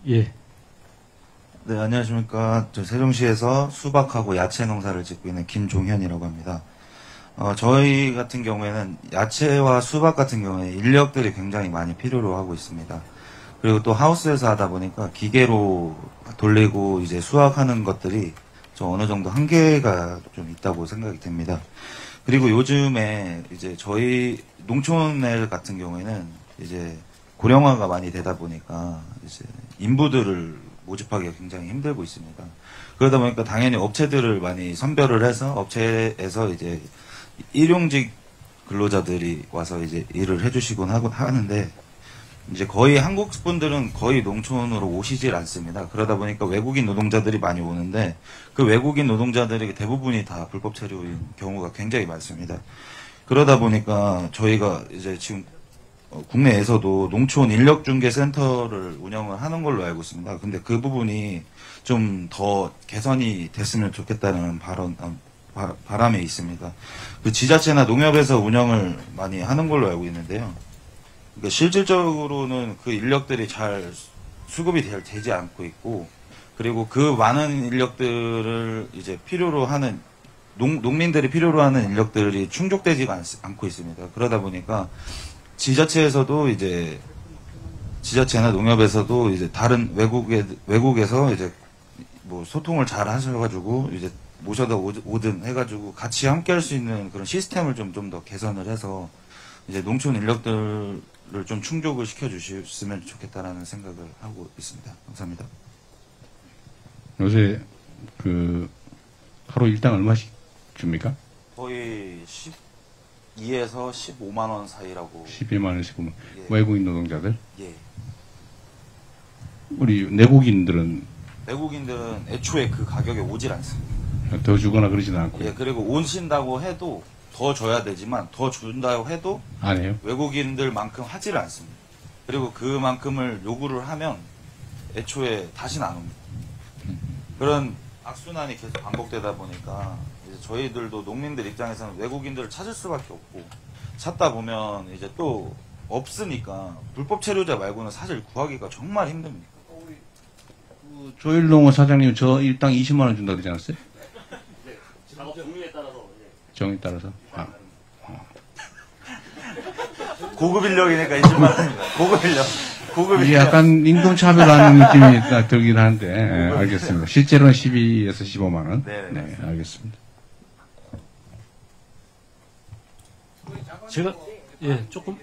예. 네, 안녕하십니까. 저 세종시에서 수박하고 야채 농사를 짓고 있는 김종현이라고 합니다. 저희 같은 경우에는 야채와 수박 같은 경우에 인력들이 굉장히 많이 필요로 하고 있습니다. 그리고 또 하우스에서 하다 보니까 기계로 돌리고 이제 수확하는 것들이 좀 어느 정도 한계가 좀 있다고 생각이 됩니다. 그리고 요즘에 이제 저희 농촌 같은 경우에는 이제 고령화가 많이 되다 보니까 이제 인부들을 모집하기가 굉장히 힘들고 있습니다. 그러다 보니까 당연히 업체들을 많이 선별을 해서 업체에서 이제 일용직 근로자들이 와서 이제 일을 해주시곤 하는데 이제 거의 한국 분들은 거의 농촌으로 오시질 않습니다. 그러다 보니까 외국인 노동자들이 많이 오는데 그 외국인 노동자들이 대부분이 다 불법 체류인 경우가 굉장히 많습니다. 그러다 보니까 저희가 이제 지금 국내에서도 농촌 인력중개센터를 운영을 하는 걸로 알고 있습니다. 근데 그 부분이 좀 더 개선이 됐으면 좋겠다는 바람에 있습니다. 그 지자체나 농협에서 운영을 많이 하는 걸로 알고 있는데요. 그러니까 실질적으로는 그 인력들이 잘 수급이 되지 않고 있고, 그리고 그 많은 인력들을 이제 필요로 하는 농민들이 필요로 하는 인력들이 충족되지가 않고 있습니다. 그러다 보니까 지자체에서도 이제 지자체나 농협에서도 이제 다른 외국에서 이제 뭐 소통을 잘 하셔가지고 이제 모셔다 오든 해가지고 같이 함께 할 수 있는 그런 시스템을 좀 더 개선을 해서 이제 농촌 인력들을 좀 충족을 시켜주셨으면 좋겠다라는 생각을 하고 있습니다. 감사합니다. 요새 그 하루 일당 얼마씩 줍니까? 거의 12에서 15만 원 사이라고. 12만 원, 15만 원. 예. 외국인 노동자들? 예. 우리 내국인들은 애초에 그 가격에 오질 않습니다. 더 주거나 그러지는 않고. 예, 그리고 오신다고 해도 더 줘야 되지만 더 준다고 해도 안 해요? 외국인들만큼 하지를 않습니다. 그리고 그만큼을 요구를 하면 애초에 다시는 안 옵니다. 그런 악순환이 계속 반복되다 보니까 이제 저희들도 농민들 입장에서는 외국인들을 찾을 수밖에 없고, 찾다 보면 이제 또 없으니까 불법 체류자 말고는 사실 구하기가 정말 힘듭니다. 그 조일농어 사장님 저 일당 20만 원 준다 그러지 않았어요? 네, 작업 종류에 따라서. 정에 따라서. 고급 인력이니까 20만 원입니다. 고급 이게 인력. 약간 인종차별하는 느낌이 들긴 하는데, 예, 알겠습니다. 실제로는 12에서 15만 원. 네, 알겠습니다. 제가 조금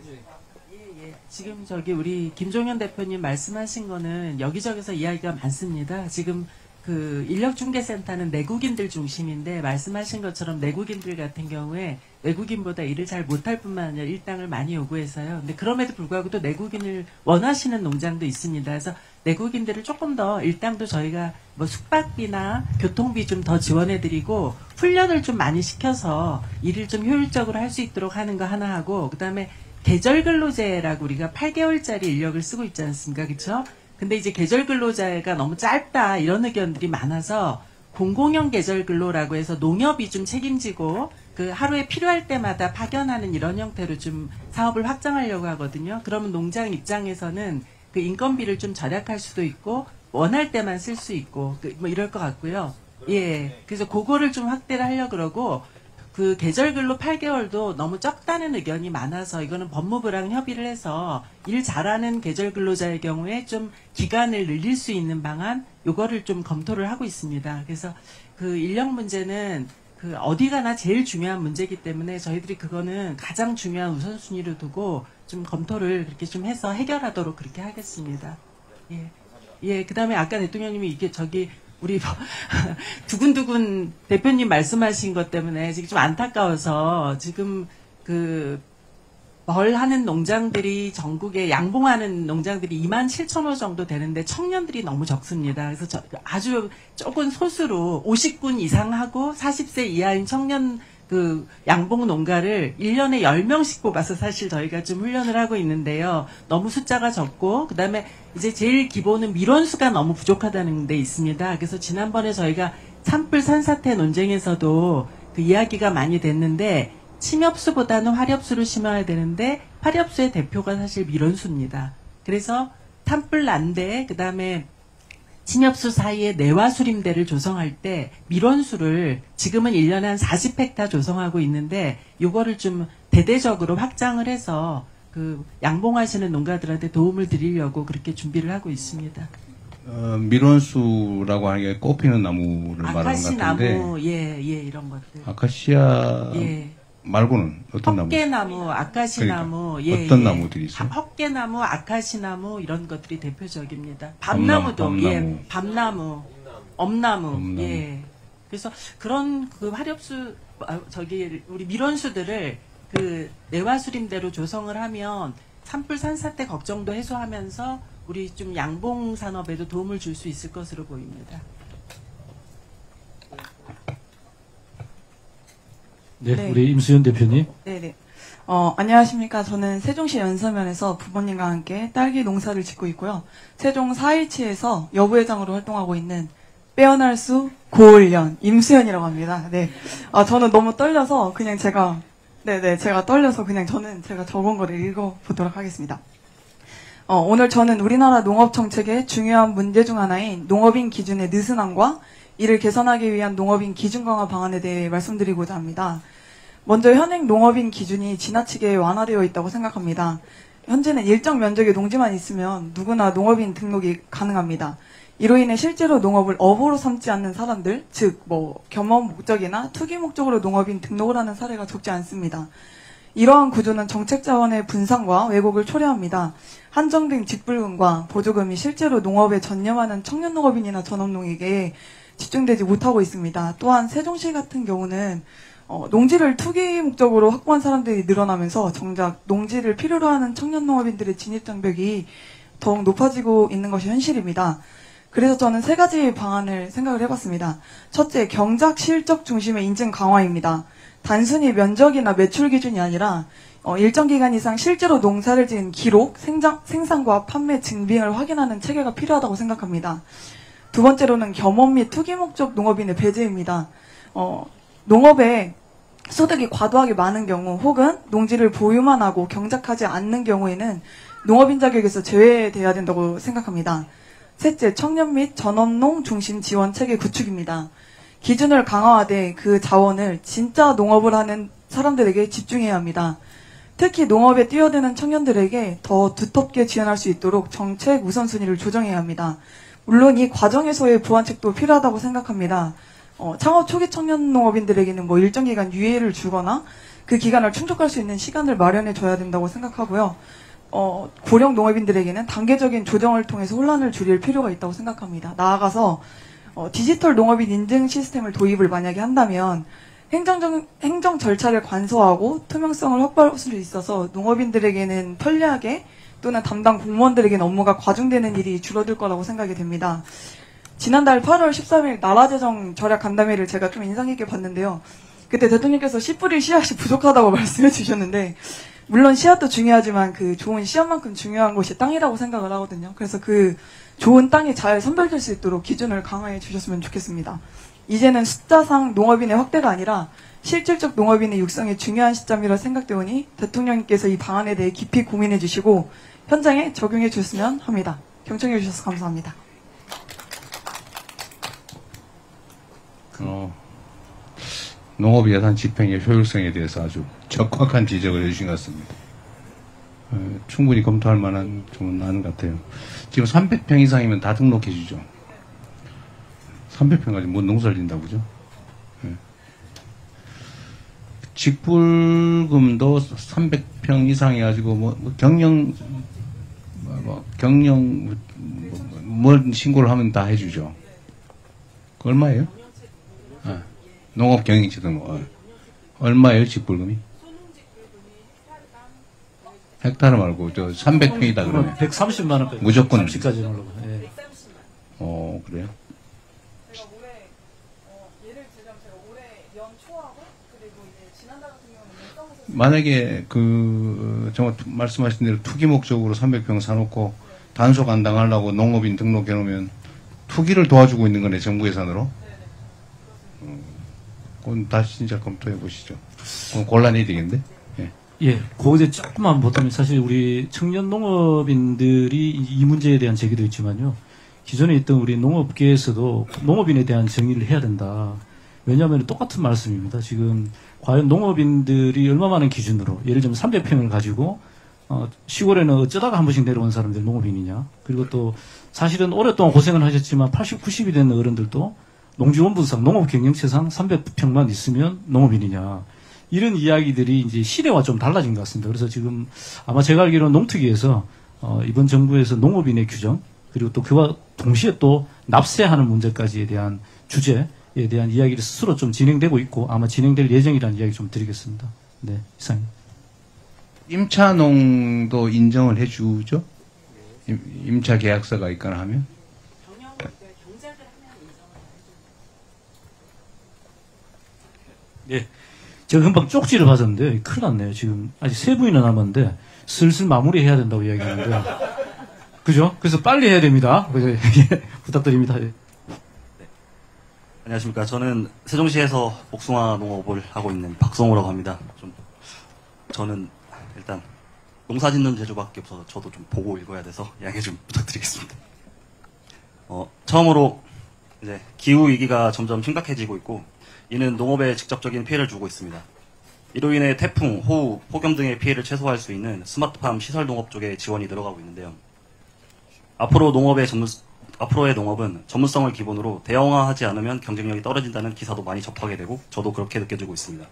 지금 우리 김종현 대표님 말씀하신 거는 여기저기서 이야기가 많습니다. 지금 그 인력중개센터는 내국인들 중심인데 말씀하신 것처럼 내국인들 같은 경우에 외국인보다 일을 잘 못할 뿐만 아니라 일당을 많이 요구해서요. 근데 그럼에도 불구하고 또 내국인을 원하시는 농장도 있습니다. 그래서 내국인들을 조금 더 일당도 저희가 뭐 숙박비나 교통비 좀 더 지원해드리고 훈련을 좀 많이 시켜서 일을 좀 효율적으로 할 수 있도록 하는 거 하나 하고, 그 다음에 계절근로제라고 우리가 8개월짜리 인력을 쓰고 있지 않습니까? 그렇죠? 근데 이제 계절근로제가 너무 짧다 이런 의견들이 많아서 공공형 계절근로라고 해서 농협이 좀 책임지고 그 하루에 필요할 때마다 파견하는 이런 형태로 좀 사업을 확장하려고 하거든요. 그러면 농장 입장에서는 그 인건비를 좀 절약할 수도 있고 원할 때만 쓸 수 있고 뭐 이럴 것 같고요. 예, 그래서 그거를 좀 확대를 하려고 그러고, 그 계절근로 8개월도 너무 적다는 의견이 많아서 이거는 법무부랑 협의를 해서 일 잘하는 계절근로자의 경우에 좀 기간을 늘릴 수 있는 방안, 요거를 좀 검토를 하고 있습니다. 그래서 그 인력 문제는 그 어디 가나 제일 중요한 문제이기 때문에 저희들이 그거는 가장 중요한 우선순위로 두고 좀 검토를 그렇게 좀 해서 해결하도록 그렇게 하겠습니다. 예. 예, 그 다음에 아까 대통령님이 이게 우리 두근두근 대표님 말씀하신 것 때문에 지금 좀 안타까워서 지금 벌 하는 농장들이 전국에 양봉하는 농장들이 27,000호 정도 되는데 청년들이 너무 적습니다. 그래서 아주 조금 소수로 50군 이상 하고 40세 이하인 청년 그 양봉 농가를 1년에 10명씩 뽑아서 사실 저희가 좀 훈련을 하고 있는데요. 너무 숫자가 적고, 그 다음에 이제 제일 기본은 밀원수가 너무 부족하다는 데 있습니다. 그래서 지난번에 저희가 산불 산사태 논쟁에서도 그 이야기가 많이 됐는데, 침엽수보다는 화렵수를 심어야 되는데 화렵수의 대표가 사실 밀원수입니다. 그래서 산불 난대, 그 다음에 침엽수 사이에 내화수림대를 조성할 때 밀원수를 지금은 1년에 한 40헥타 조성하고 있는데 요거를 좀 대대적으로 확장을 해서 그 양봉하시는 농가들한테 도움을 드리려고 그렇게 준비를 하고 있습니다. 밀원수라고 하는 게 꽃피는 나무를 말하는 것 아카시 같은데 나무, 예, 이런 것들. 아카시아 예. 말고는 어떤 나무? 헛개나무, 아카시 그러니까 나무, 어떤 나무들이 있어요? 헛개나무, 아카시 나무 이런 것들이 대표적입니다. 밤나무도, 밤나무. 밤나무, 엄나무, 엄나무. 예. 그래서 그런 그 화렵수, 우리 밀원수들을 그 내화수림대로 조성을 하면 산불 산사태 걱정도 해소하면서 우리 좀 양봉 산업에도 도움을 줄 수 있을 것으로 보입니다. 네, 네. 우리 임수연 대표님. 네네. 안녕하십니까. 저는 세종시 연서면에서 부모님과 함께 딸기 농사를 짓고 있고요. 세종 4.17에서 여부회장으로 활동하고 있는 빼어날 수 고을연 임수연이라고 합니다. 네. 저는 너무 떨려서 그냥 제가 떨려서 그냥 제가 적은 거를 읽어보도록 하겠습니다. 오늘 저는 우리나라 농업 정책의 중요한 문제 중 하나인 농업인 기준의 느슨함과 이를 개선하기 위한 농업인 기준 강화 방안에 대해 말씀드리고자 합니다. 먼저 현행 농업인 기준이 지나치게 완화되어 있다고 생각합니다. 현재는 일정 면적의 농지만 있으면 누구나 농업인 등록이 가능합니다. 이로 인해 실제로 농업을 업으로 삼지 않는 사람들, 즉 겸업 목적이나 투기 목적으로 농업인 등록을 하는 사례가 적지 않습니다. 이러한 구조는 정책 자원의 분산과 왜곡을 초래합니다. 한정된 직불금과 보조금이 실제로 농업에 전념하는 청년 농업인이나 전업농에게 집중되지 못하고 있습니다. 또한 세종시 같은 경우는 농지를 투기 목적으로 확보한 사람들이 늘어나면서 정작 농지를 필요로 하는 청년 농업인들의 진입 장벽이 더욱 높아지고 있는 것이 현실입니다. 그래서 저는 세 가지 방안을 생각을 해봤습니다. 첫째, 경작 실적 중심의 인증 강화입니다. 단순히 면적이나 매출 기준이 아니라 일정 기간 이상 실제로 농사를 지은 기록, 생산과 판매 증빙을 확인하는 체계가 필요하다고 생각합니다. 두 번째로는 겸업 및 투기 목적 농업인의 배제입니다. 농업에 소득이 과도하게 많은 경우 혹은 농지를 보유만 하고 경작하지 않는 경우에는 농업인 자격에서 제외돼야 된다고 생각합니다. 셋째, 청년 및 전업농 중심 지원 체계 구축입니다. 기준을 강화하되 그 자원을 진짜 농업을 하는 사람들에게 집중해야 합니다. 특히 농업에 뛰어드는 청년들에게 더 두텁게 지원할 수 있도록 정책 우선순위를 조정해야 합니다. 물론 이 과정에서의 보완책도 필요하다고 생각합니다. 창업 초기 청년 농업인들에게는 일정 기간 유예를 주거나 그 기간을 충족할 수 있는 시간을 마련해 줘야 된다고 생각하고요. 고령 농업인들에게는 단계적인 조정을 통해서 혼란을 줄일 필요가 있다고 생각합니다. 나아가서 디지털 농업인 인증 시스템을 도입을 만약에 한다면 행정 절차를 간소화하고 투명성을 확보할 수 있어서 농업인들에게는 편리하게 또는 담당 공무원들에게는 업무가 과중되는 일이 줄어들 거라고 생각이 됩니다. 지난달 8월 13일 나라재정 절약 간담회를 제가 좀 인상 깊게 봤는데요. 그때 대통령께서 씨 뿌릴 씨앗이 부족하다고 말씀해 주셨는데 물론 씨앗도 중요하지만 그 좋은 씨앗만큼 중요한 것이 땅이라고 생각을 하거든요. 그래서 그 좋은 땅이 잘 선별될 수 있도록 기준을 강화해 주셨으면 좋겠습니다. 이제는 숫자상 농업인의 확대가 아니라 실질적 농업인의 육성이 중요한 시점이라 생각되오니 대통령님께서 이 방안에 대해 깊이 고민해 주시고 현장에 적용해 주셨으면 합니다. 경청해 주셔서 감사합니다. 농업 예산 집행의 효율성에 대해서 아주 적확한 지적을 해주신 것 같습니다. 충분히 검토할 만한 좀 나는 것 같아요. 지금 300평 이상이면 다 등록해 주죠. 300평까지 못 농사를 짓는다고 그죠? 직불금도 300평 이상 해가지고 경영 신고를 하면 다 해주죠. 그 얼마예요? 농업 경영체 등록. 얼마예요 직불금이? 헥타르 말고 300평이다 그러면 130만 원까지. 무조건. 30까지 올라가. 예. 그래요? 제가 올해 예를 들자면 제가 올해 연초하고 그리고 이제 지난달 같은 경우는 만약에 정말 말씀하신 대로 투기 목적으로 300평 사놓고 단속 안 당하려고 농업인 등록해 놓으면 투기를 도와주고 있는 거네 정부 예산으로. 그건 다시 진짜 검토해 보시죠. 그건 곤란해야 되겠는데. 예, 그거에 조금만 보태면 사실 우리 청년 농업인들이 이 문제에 대한 제기도 있지만요. 기존에 있던 우리 농업계에서도 농업인에 대한 정의를 해야 된다. 왜냐하면 똑같은 말씀입니다. 지금 과연 농업인들이 얼마 많은 기준으로 예를 들면 300평을 가지고 시골에는 어쩌다가 한 번씩 내려온 사람들이 농업인이냐. 그리고 또 사실은 오랫동안 고생을 하셨지만 80, 90이 된 어른들도 농지원분상 농업경영체상 300평만 있으면 농업인이냐. 이런 이야기들이 이제 시대와 좀 달라진 것 같습니다. 그래서 지금 아마 제가 알기로는 농특위에서 이번 정부에서 농업인의 규정 그리고 또 그와 동시에 또 납세하는 문제까지에 대한 주제에 대한 이야기를 스스로 좀 진행되고 있고 아마 진행될 예정이라는 이야기 좀 드리겠습니다. 네, 이상입니다. 임차농도 인정을 해주죠? 임차 계약서가 있거나 하면? 경작을 하면 인정을 네. 제가 금방 쪽지를 받았는데 큰일 났네요. 지금 아직 3분이나 남았는데 슬슬 마무리해야 된다고 이야기하는데 그죠? 그래서 빨리 해야 됩니다. 그래서 부탁드립니다. 예. 안녕하십니까. 저는 세종시에서 복숭아 농업을 하고 있는 박성호라고 합니다. 저는 일단 농사 짓는 재주밖에 없어서 저도 좀 보고 읽어야 돼서 양해 좀 부탁드리겠습니다. 처음으로 이제 기후 위기가 점점 심각해지고 있고 이는 농업에 직접적인 피해를 주고 있습니다. 이로 인해 태풍, 호우, 폭염 등의 피해를 최소화할 수 있는 스마트팜 시설 농업 쪽에 지원이 늘어가고 있는데요. 앞으로의 농업은 전문성을 기본으로 대형화하지 않으면 경쟁력이 떨어진다는 기사도 많이 접하게 되고 저도 그렇게 느껴지고 있습니다.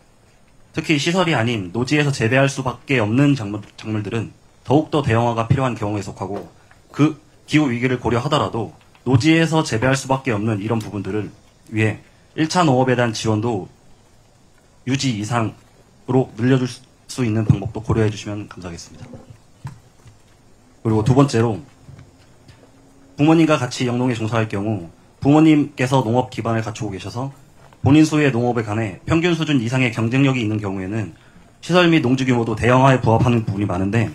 특히 시설이 아닌 노지에서 재배할 수밖에 없는 작물들은 더욱더 대형화가 필요한 경우에 속하고 그 기후 위기를 고려하더라도 노지에서 재배할 수밖에 없는 이런 부분들을 위해 1차 농업에 대한 지원도 유지 이상으로 늘려줄 수 있는 방법도 고려해 주시면 감사하겠습니다. 그리고 두 번째로 부모님과 같이 영농에 종사할 경우 부모님께서 농업 기반을 갖추고 계셔서 본인 소유의 농업에 관해 평균 수준 이상의 경쟁력이 있는 경우에는 시설 및 농지 규모도 대형화에 부합하는 부분이 많은데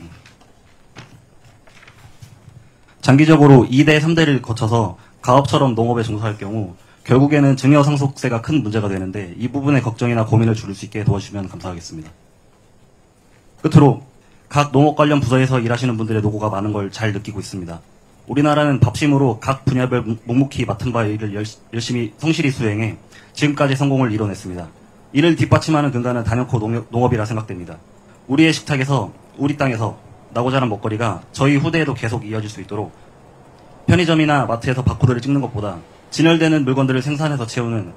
장기적으로 2대, 3대를 거쳐서 가업처럼 농업에 종사할 경우 결국에는 증여 상속세가 큰 문제가 되는데 이 부분의 걱정이나 고민을 줄일 수 있게 도와주시면 감사하겠습니다. 끝으로 각 농업 관련 부서에서 일하시는 분들의 노고가 많은 걸 잘 느끼고 있습니다. 우리나라는 밥심으로 각 분야별 묵묵히 맡은 바의 일을 열심히 성실히 수행해 지금까지 성공을 이뤄냈습니다. 이를 뒷받침하는 근간은 단연코 농업이라 생각됩니다. 우리의 식탁에서 우리 땅에서 나고 자란 먹거리가 저희 후대에도 계속 이어질 수 있도록 편의점이나 마트에서 바코드를 찍는 것보다 진열되는 물건들을 생산해서 채우는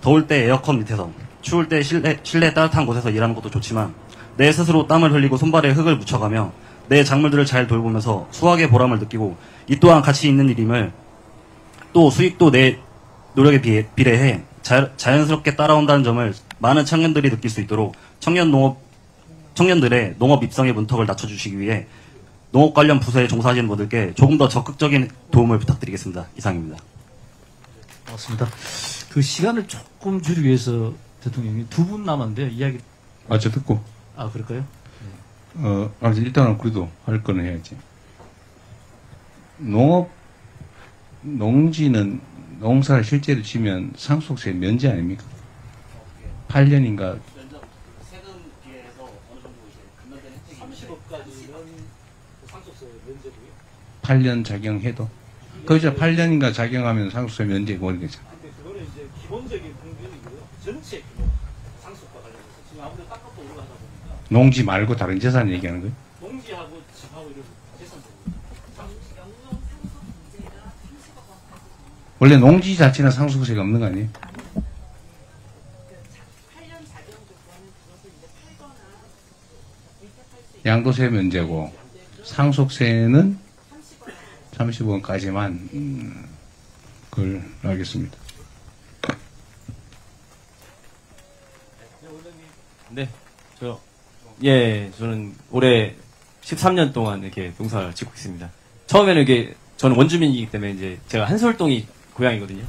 더울 때 에어컨 밑에서 추울 때 실내 따뜻한 곳에서 일하는 것도 좋지만 내 스스로 땀을 흘리고 손발에 흙을 묻혀가며 내 작물들을 잘 돌보면서 수확의 보람을 느끼고 이 또한 가치 있는 일임을 또 수익도 내 노력에 비례해 자연스럽게 따라온다는 점을 많은 청년들이 느낄 수 있도록 청년들의 농업 입성의 문턱을 낮춰주시기 위해 농업 관련 부서에 종사하시는 분들께 조금 더 적극적인 도움을 부탁드리겠습니다. 이상입니다. 고맙습니다. 그 시간을 조금 줄이기 위해서 대통령이 2분 남았는데 이야기. 저 듣고. 그럴까요? 일단은 그래도 할 거는 해야지. 농지는 농사를 실제로 지면 상속세 면제 아닙니까? 8년인가? 세금 비해서 어느 정도 이제 감면된 혜택이 30억까지는 상속세 면제고요. 8년 작용해도? 그죠? 8년인가 작용하면 상속세 면제고 그러겠죠. 근데 그거는 이제 기본적인 평균이고요. 전체 규모 상속과 관련해서 지금 아무래도 땅값도 올라가다 보니까 농지 말고 다른 재산 얘기하는 거예요? 농지하고 집하고 이런 재산적으로 원래 농지 자체는 상속세가 없는 거 아니에요? 양도세 면제고 상속세는 30원까지만 그걸 알겠습니다. 네, 저는 올해 13년 동안 이렇게 농사를 짓고 있습니다. 처음에는 저는 원주민이기 때문에 이제 제가 한솔동이 고향이거든요.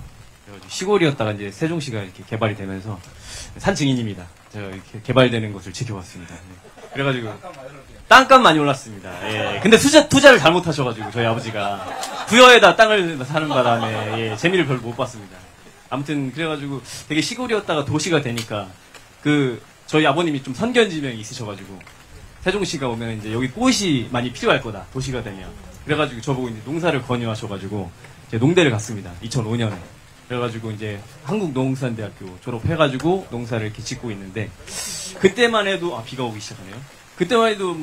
그래가지고 시골이었다가 이제 세종시가 이렇게 개발이 되면서 산 증인입니다. 제가 이렇게 개발되는 것을 지켜봤습니다. 네. 그래가지고 땅값 많이 올랐습니다. 예. 근데 투자를 잘못하셔가지고 저희 아버지가 부여에다 땅을 사는 바람에 재미를 별로 못 봤습니다. 아무튼 그래가지고 되게 시골이었다가 도시가 되니까 저희 아버님이 좀 선견지명이 있으셔가지고 세종시가 오면 이제 여기 꽃이 많이 필요할 거다 도시가 되면 그래가지고 저보고 이제 농사를 권유하셔가지고 이제 농대를 갔습니다. 2005년에. 그래가지고 이제 한국농수산대학교 졸업해가지고 농사를 이렇게 짓고 있는데, 그때만 해도, 비가 오기 시작하네요. 그때만 해도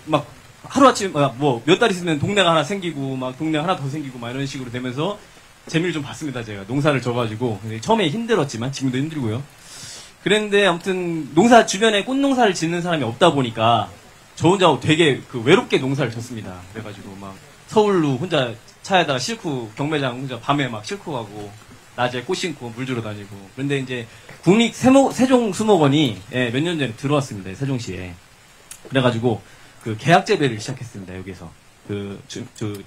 막 하루아침, 몇 달 있으면 동네가 하나 생기고, 막 동네 하나 더 생기고, 막 이런 식으로 되면서 재미를 좀 봤습니다, 제가. 농사를 져가지고. 근데 처음에 힘들었지만, 지금도 힘들고요. 그랬는데, 아무튼, 주변에 꽃농사를 짓는 사람이 없다 보니까, 저 혼자 되게 외롭게 농사를 졌습니다. 그래가지고 막 서울로 혼자 차에다가 싣고 경매장 혼자 밤에 막 싣고 가고 낮에 꽃 심고 물 주러 다니고. 그런데 이제 국립 세종수목원이 몇 년 전에 들어왔습니다. 세종시에. 그래가지고 계약 재배를 시작했습니다. 여기서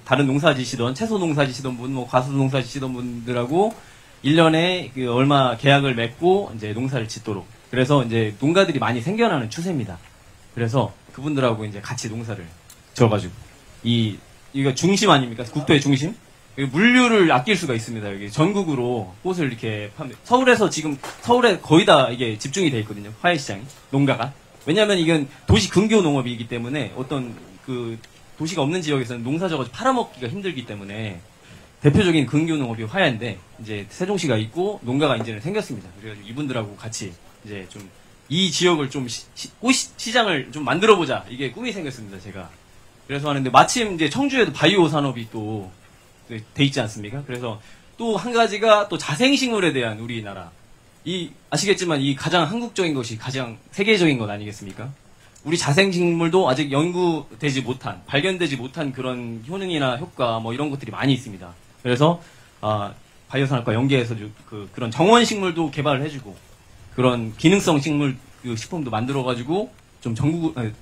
다른 농사 지시던 채소 농사 지시던 분, 과수 농사 지시던 분들하고 1년에 얼마 계약을 맺고 이제 농사를 짓도록. 그래서 이제 농가들이 많이 생겨나는 추세입니다. 그래서 그분들하고 이제 같이 농사를 지어가지고 이거 중심 아닙니까? 국토의 중심? 물류를 아낄 수가 있습니다. 여기 전국으로 꽃을 이렇게 서울에 거의 다 이게 집중이 돼 있거든요. 화훼시장이 농가가. 왜냐하면 이건 도시 근교 농업이기 때문에 어떤 도시가 없는 지역에서는 농사 져가지고 팔아먹기가 힘들기 때문에 대표적인 근교 농업이 화훼인데 이제 세종시가 있고 농가가 이제는 생겼습니다. 그래가지고 이분들하고 같이 이제 좀 이 지역을 좀 꽃 시장을 좀 만들어보자. 이게 꿈이 생겼습니다, 제가. 그래서 하는데 마침 이제 청주에도 바이오 산업이 또 돼 있지 않습니까? 그래서 또 한 가지가 또 자생식물에 대한 우리나라. 아시겠지만 가장 한국적인 것이 가장 세계적인 것 아니겠습니까? 우리 자생식물도 아직 연구되지 못한, 발견되지 못한 그런 효능이나 효과 이런 것들이 많이 있습니다. 그래서, 바이오 산업과 연계해서 그런 정원식물도 개발을 해주고, 그런 기능성 식품도 만들어가지고 좀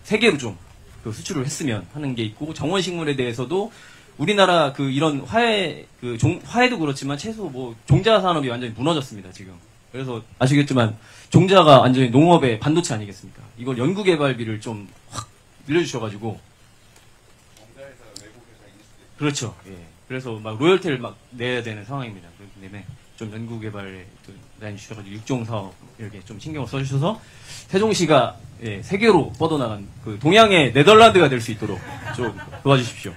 세계로 좀 수출을 했으면 하는 게 있고, 정원식물에 대해서도 우리나라 이런 화훼도 그렇지만 채소 종자 산업이 완전히 무너졌습니다, 지금. 그래서 아시겠지만 종자가 완전히 농업의 반도체 아니겠습니까? 이걸 연구개발비를 좀 확 늘려주셔가지고. 그렇죠. 예. 그래서 막 로열티를 막 내야 되는 상황입니다. 그렇기 때문에 좀 연구개발에 라인 주셔가지고 육종 사업 이렇게 좀 신경을 써주셔서 세종시가 세계로 뻗어나간 동양의 네덜란드가 될 수 있도록 좀 도와주십시오.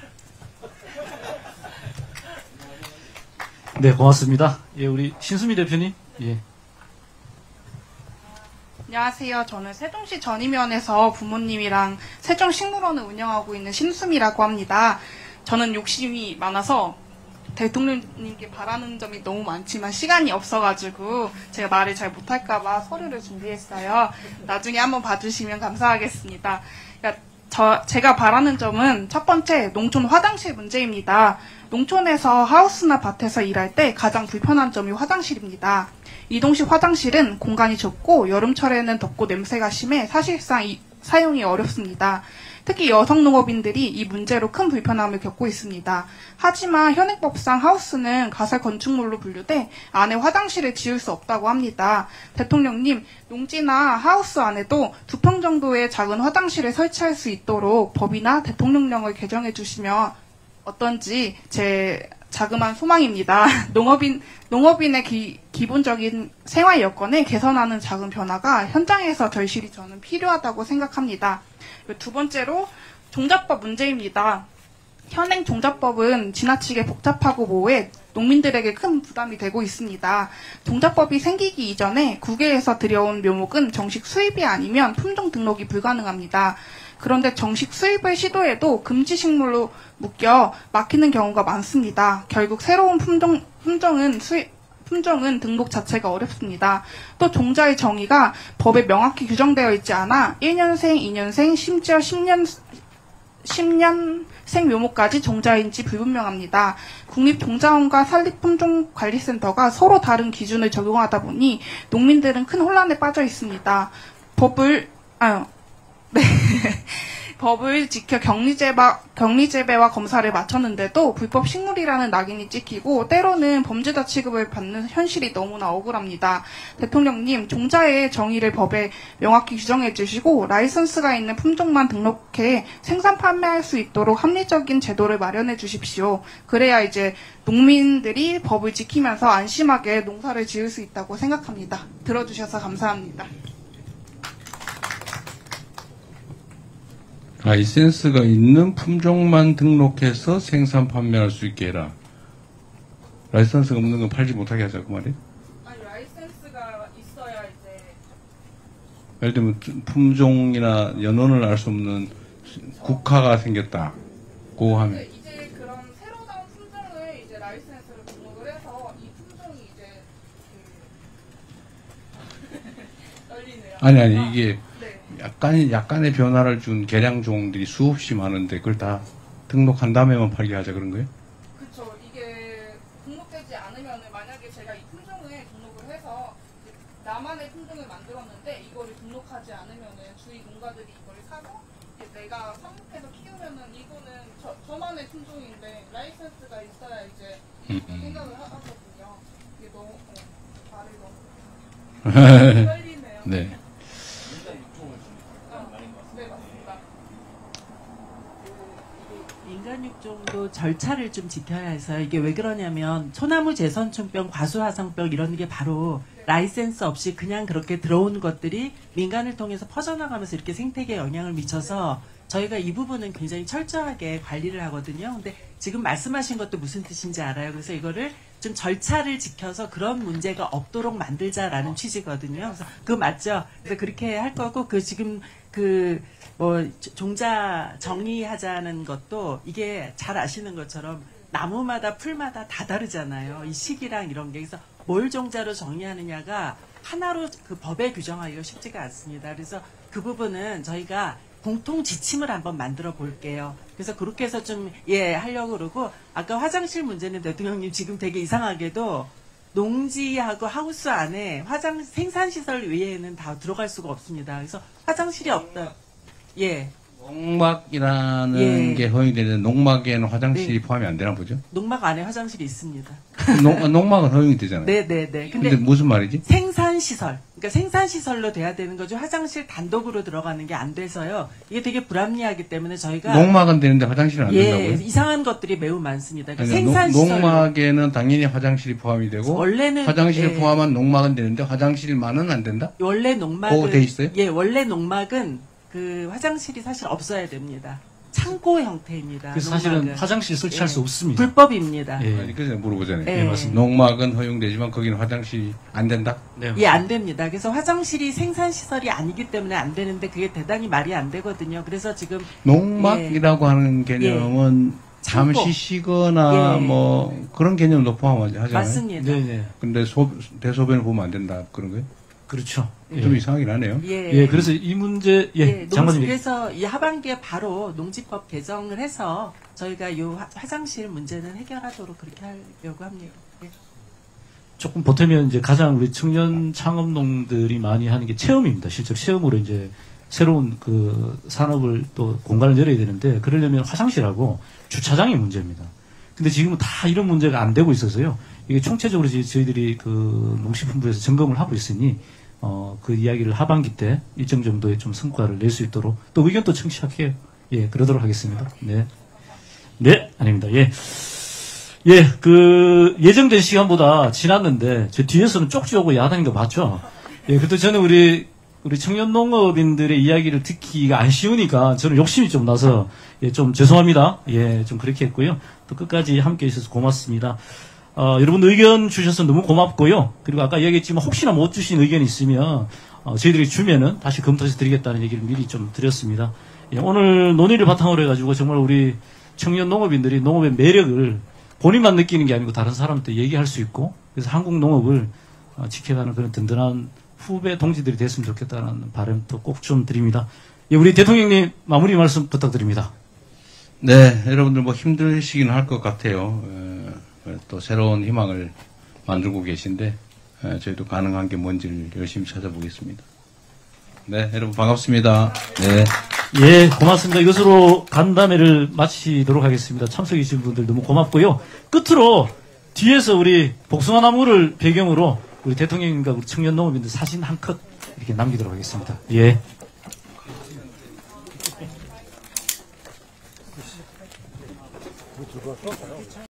네, 고맙습니다. 예, 우리 신수미 대표님. 예. 안녕하세요. 저는 세종시 전임위원회에서 부모님이랑 세종식물원을 운영하고 있는 신수미라고 합니다. 저는 욕심이 많아서 대통령님께 바라는 점이 너무 많지만 시간이 없어가지고 제가 말을 잘 못할까봐 서류를 준비했어요. 나중에 한번 봐주시면 감사하겠습니다. 제가 바라는 점은 첫 번째, 농촌 화장실 문제입니다. 농촌에서 하우스나 밭에서 일할 때 가장 불편한 점이 화장실입니다. 이동식 화장실은 공간이 좁고 여름철에는 덥고 냄새가 심해 사실상 사용이 어렵습니다. 특히 여성 농업인들이 이 문제로 큰 불편함을 겪고 있습니다. 하지만 현행법상 하우스는 가설 건축물로 분류돼 안에 화장실을 지을 수 없다고 합니다. 대통령님, 농지나 하우스 안에도 2평 정도의 작은 화장실을 설치할 수 있도록 법이나 대통령령을 개정해 주시면 어떤지 제 자그마한 소망입니다. 농업인의 기본적인 생활 여건을 개선하는 작은 변화가 현장에서 절실히 저는 필요하다고 생각합니다. 두 번째로 종자법 문제입니다. 현행 종자법은 지나치게 복잡하고 모호해 농민들에게 큰 부담이 되고 있습니다. 종자법이 생기기 이전에 국외에서 들여온 묘목은 정식 수입이 아니면 품종 등록이 불가능합니다. 그런데 정식 수입을 시도해도 금지식물로 묶여 막히는 경우가 많습니다. 결국 새로운 품종은 등록 자체가 어렵습니다. 또 종자의 정의가 법에 명확히 규정되어 있지 않아 1년생, 2년생, 심지어 10년생 묘목까지 종자인지 불분명합니다. 국립종자원과 산림품종관리센터가 서로 다른 기준을 적용하다 보니 농민들은 큰 혼란에 빠져 있습니다. 법을 지켜 격리재배와 검사를 마쳤는데도 불법 식물이라는 낙인이 찍히고 때로는 범죄자 취급을 받는 현실이 너무나 억울합니다. 대통령님, 종자의 정의를 법에 명확히 규정해 주시고 라이선스가 있는 품종만 등록해 생산 판매할 수 있도록 합리적인 제도를 마련해 주십시오. 그래야 이제 농민들이 법을 지키면서 안심하게 농사를 지을 수 있다고 생각합니다. 들어주셔서 감사합니다. 라이센스가 있는 품종만 등록해서 생산 판매할 수 있게 해라. 라이선스가 없는 건 팔지 못하게 하자 그 말이에요? 아니 라이센스가 있어야 이제 예를 들면 품종이나 연원을 알 수 없는 국화가 생겼다. 고 하면 이제 그런 새로 나온 품종을 이제 라이센스를 등록을 해서 이 품종이 이제 떨리네요. 아니 이게 네. 약간의 변화를 준 개량 종들이 수없이 많은데 그걸 다 등록한 다음에만 팔게 하자 그런 거예요? 그쵸. 이게 등록되지 않으면 만약에 제가 이 품종을 등록을 해서 나만의 품종을 만들었는데 이거를 등록하지 않으면은 주위 농가들이 이거를 사고 이제 내가 삽목해서 키우면은 이거는 저만의 품종인데 라이센스가 있어야 이제 생각을 하거든요. 이게 너무 말이 너무 떨리네요. 네. 네 맞습니다. 인간육종도 절차를 좀 지켜야 해서 이게 왜 그러냐면 소나무 제선충병, 과수화상병 이런 게 바로 라이센스 없이 그냥 그렇게 들어온 것들이 민간을 통해서 퍼져나가면서 이렇게 생태계에 영향을 미쳐서 저희가 이 부분은 굉장히 철저하게 관리를 하거든요. 근데 지금 말씀하신 것도 무슨 뜻인지 알아요. 그래서 이거를 좀 절차를 지켜서 그런 문제가 없도록 만들자라는 취지거든요. 그래서 그거 맞죠? 그래서 그렇게 할 거고 지금 종자 정의하자는 것도 이게 잘 아시는 것처럼 나무마다 풀마다 다 다르잖아요. 이 시기랑 이런 게. 그래서 뭘 종자로 정의하느냐가 하나로 그 법에 규정하기가 쉽지가 않습니다. 그래서 그 부분은 저희가 공통 지침을 한번 만들어 볼게요. 그래서 그렇게 해서 좀 하려고 그러고 아까 화장실 문제는 대통령님 지금 되게 이상하게도 농지하고 하우스 안에 생산시설 외에는 다 들어갈 수가 없습니다. 그래서 화장실이 없다. 예. 농막이라는 게 허용되는데 농막에는 화장실이 포함이 안 되나 보죠? 농막 안에 화장실이 있습니다. 농막은 허용이 되잖아요. 네네네. 근데 무슨 말이지? 생산시설. 그러니까 생산시설로 돼야 되는 거죠. 화장실 단독으로 들어가는 게 안 돼서요. 이게 되게 불합리하기 때문에 저희가. 농막은 되는데 화장실은 안 된다고요? 이상한 것들이 매우 많습니다. 그러니까 아니, 생산시설. 농막에는 당연히 화장실이 포함이 되고. 원래는. 화장실을 포함한 농막은 되는데 화장실만은 안 된다? 원래 농막은. 돼 있어요? 예, 원래 농막은 그 화장실이 사실 없어야 됩니다. 창고 형태입니다. 그래서 사실은 농막은. 화장실 설치할 수 없습니다. 불법입니다. 예. 아니, 그래서 물어보잖아요. 네, 맞습니다. 농막은 허용되지만 거기는 화장실이 안 된다? 네. 예, 안 됩니다. 그래서 화장실이 생산시설이 아니기 때문에 안 되는데 그게 대단히 말이 안 되거든요. 그래서 지금. 농막이라고 하는 개념은 잠시 창고. 쉬거나 뭐 그런 개념도 포함하잖아요. 맞습니다. 네네. 근데 대소변을 보면 안 된다 그런 거예요? 그렇죠. 좀 이상하긴 하네요. 예, 그래서 이 문제, 장관님. 그래서 이 하반기에 바로 농지법 개정을 해서 저희가 이 화장실 문제는 해결하도록 그렇게 하려고 합니다. 예. 조금 보태면 이제 가장 우리 청년 창업농들이 많이 하는 게 체험입니다. 실제로 체험으로 이제 새로운 그 산업을 또 공간을 열어야 되는데 그러려면 화장실하고 주차장이 문제입니다. 근데 지금은 다 이런 문제가 안 되고 있어서요. 이게 총체적으로 저희들이 그 농식품부에서 점검을 하고 있으니 그 이야기를 하반기 때 일정 정도의 좀 성과를 낼 수 있도록 또 의견도 청취할게요. 예, 그러도록 하겠습니다. 네. 네, 아닙니다. 예. 예, 그 예정된 시간보다 지났는데 제 뒤에서는 쪽지 오고 야단인 거 맞죠? 예, 그래도 저는 우리 청년 농업인들의 이야기를 듣기가 안 쉬우니까 저는 욕심이 좀 나서 예, 좀 죄송합니다. 예, 좀 그렇게 했고요. 또 끝까지 함께 해주셔서 고맙습니다. 여러분 의견 주셔서 너무 고맙고요. 그리고 아까 얘기했지만 혹시나 못 주신 의견이 있으면 저희들이 주면은 다시 검토해서 드리겠다는 얘기를 미리 좀 드렸습니다. 예, 오늘 논의를 바탕으로 해가지고 정말 우리 청년 농업인들이 농업의 매력을 본인만 느끼는 게 아니고 다른 사람한테 얘기할 수 있고 그래서 한국 농업을 지켜가는 그런 든든한 후배 동지들이 됐으면 좋겠다는 바람도 꼭 좀 드립니다. 예, 우리 대통령님 마무리 말씀 부탁드립니다. 네, 여러분들 뭐 힘드시긴 할 것 같아요. 또 새로운 희망을 만들고 계신데 저희도 가능한 게 뭔지를 열심히 찾아보겠습니다. 네, 여러분 반갑습니다. 네. 예, 고맙습니다. 이것으로 간담회를 마치도록 하겠습니다. 참석해 주신 분들 너무 고맙고요. 끝으로 뒤에서 우리 복숭아 나무를 배경으로 우리 대통령님과 우리 청년 농업인들 사진 한 컷 이렇게 남기도록 하겠습니다. 예.